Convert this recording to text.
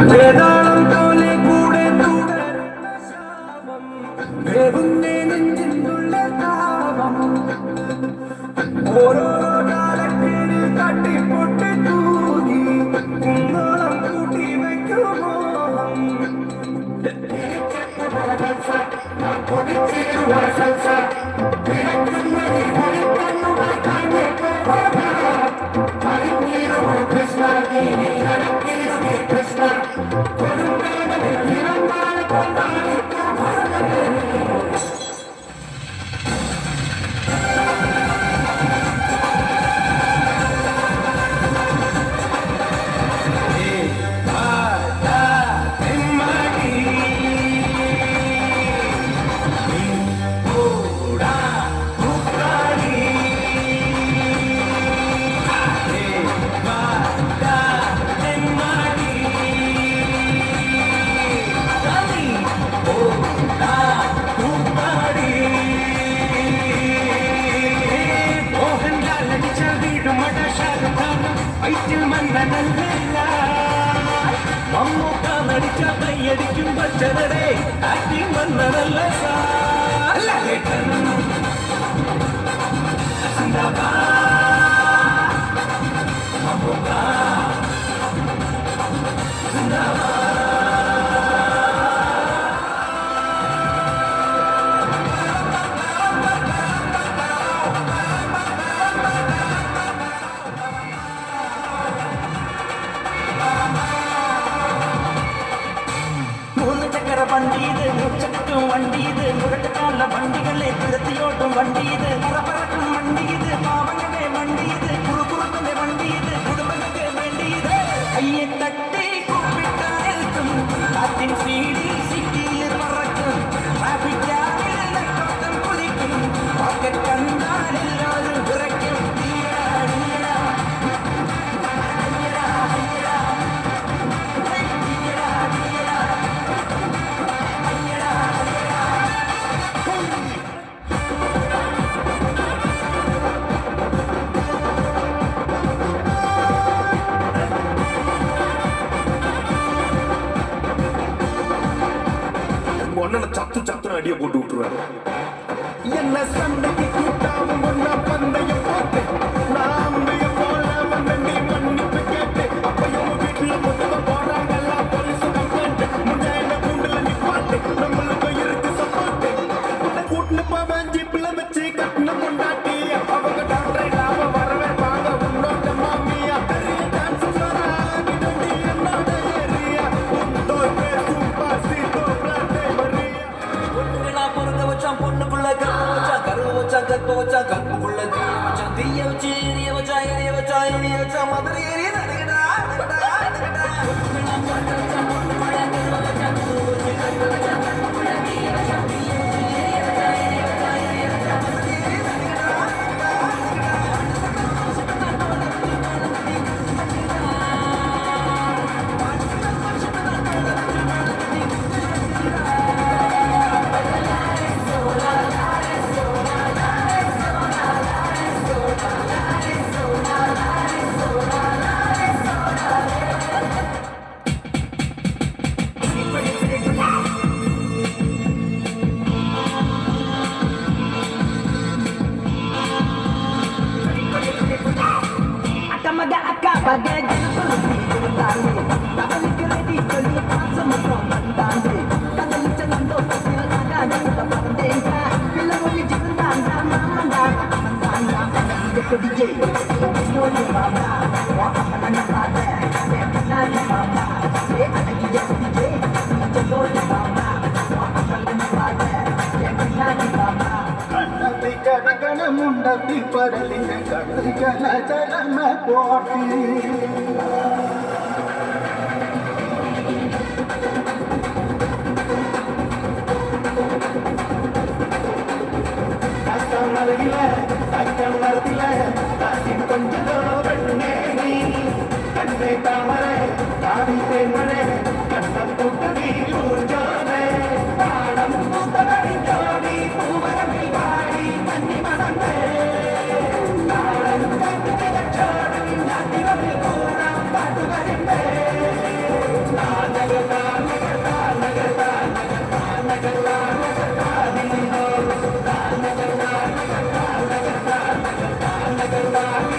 വേദാളം പോലെ കൂടെ തുടരുന്ന ശാപം വേവുന്നേ നെഞ്ചിനുള്ള താപം ഓരോരോ കാലക്കേട് തട്ടിപ്പൊട്ടി തൂങ്ങി കുന്നോളം കൂട്ടി വയ്ക്കുമോ മമ്മൂക്ക നടിച്ച കൈയടിക്കും പച്ചനടേ ആക്ടിങ് വന്നതല്ല മമ്മൂക്ക വണ്ടിയത് മുച്ചട്ടും വണ്ടിയത് മുരട്ടുകാല വണ്ടികളെ തുരത്തിയോട്ടും വണ്ടിയത് പറക്കും വണ്ടിയത് പാവങ്ങളെ വണ്ടിയത് കുറുകുറുപ്പിന്റെ വണ്ടിയത് കുടുംബങ്ങൾക്ക് വേണ്ടിയത് കയ്യെ തട്ടി കൂപ്പിട്ടായിരിക്കും കാറ്റിൻ സ്പീഡിൽ സിറ്റിയിൽ പറക്കും ട്രാഫിക് ജാമിൽ കുതിക്കും പോക്കറ്റ് കണ്ടാൽ എല്ലാവരും വിറയ്ക്കും சத்து சத்து அடிய போட்டு விட்டுருவாரு என்ன சண்டைக்கு கூட்டாவும் ஒன்னா பந்தயம் போட்டு நாம்பைய போல வந்து நீ மன்னிப்பு கேட்டு அப்பையும் வீட்டுல முதுக போறாங்கல்ல போலீஸ் கம்ப்ளைண்ட் முன்னாடி கூண்டுல நிப்பாட்டு நம்மளுக்கு இருக்கு சப்போர்ட் கூட்டுன்னு போவேன் ஜீப்ல வச்சு கட்டின கொண்டாட்டி அவங்க டாக்டர் இல்லாம வரவே வாங்க உன்னோட மாமியா பெரிய டான்ஸ் வராடி என்னோட ஏரியா உந்தோ பேசும்பா சீதோ பொண்ணுக்குள்ள கருவ வச்சா கற்புக்குள்ள தீய வச்சு எரிய வச்சா எரிய வச்சா எரிய வச்சா மதுரை ஏரிய நடுகடா Bagai jilbab tani, tak boleh keredi kelihatan semua tani. Kata macam ando kecil ada yang tak pandai. Bila boleh jilbab nama mana mana dia DJ. Nol baba, wah apa nak ada? Nol baba, ada DJ. Nol baba, wah apa nak ada? Nol baba. கணகண முண்டத்தி பரலின கடுகல ஜலம போட்டி கஷ்டமலையில கஷ்டம் வரத்தில காசின் கொஞ்சதோ வெண்ணே நீ கண்ணை தாமரை காவி தேன்மழை கண்ணம் கூட்டு நீ ஊர்ஜோனே பாடம் புத்தகடி ஜோடி பூவரமில் வாடி மன்னி மடந்தே நாடன் கட்டு கிடச்சோடி நாட்டிரமில் கூறாம் பாட்டு வருந்தே அழகர்தான்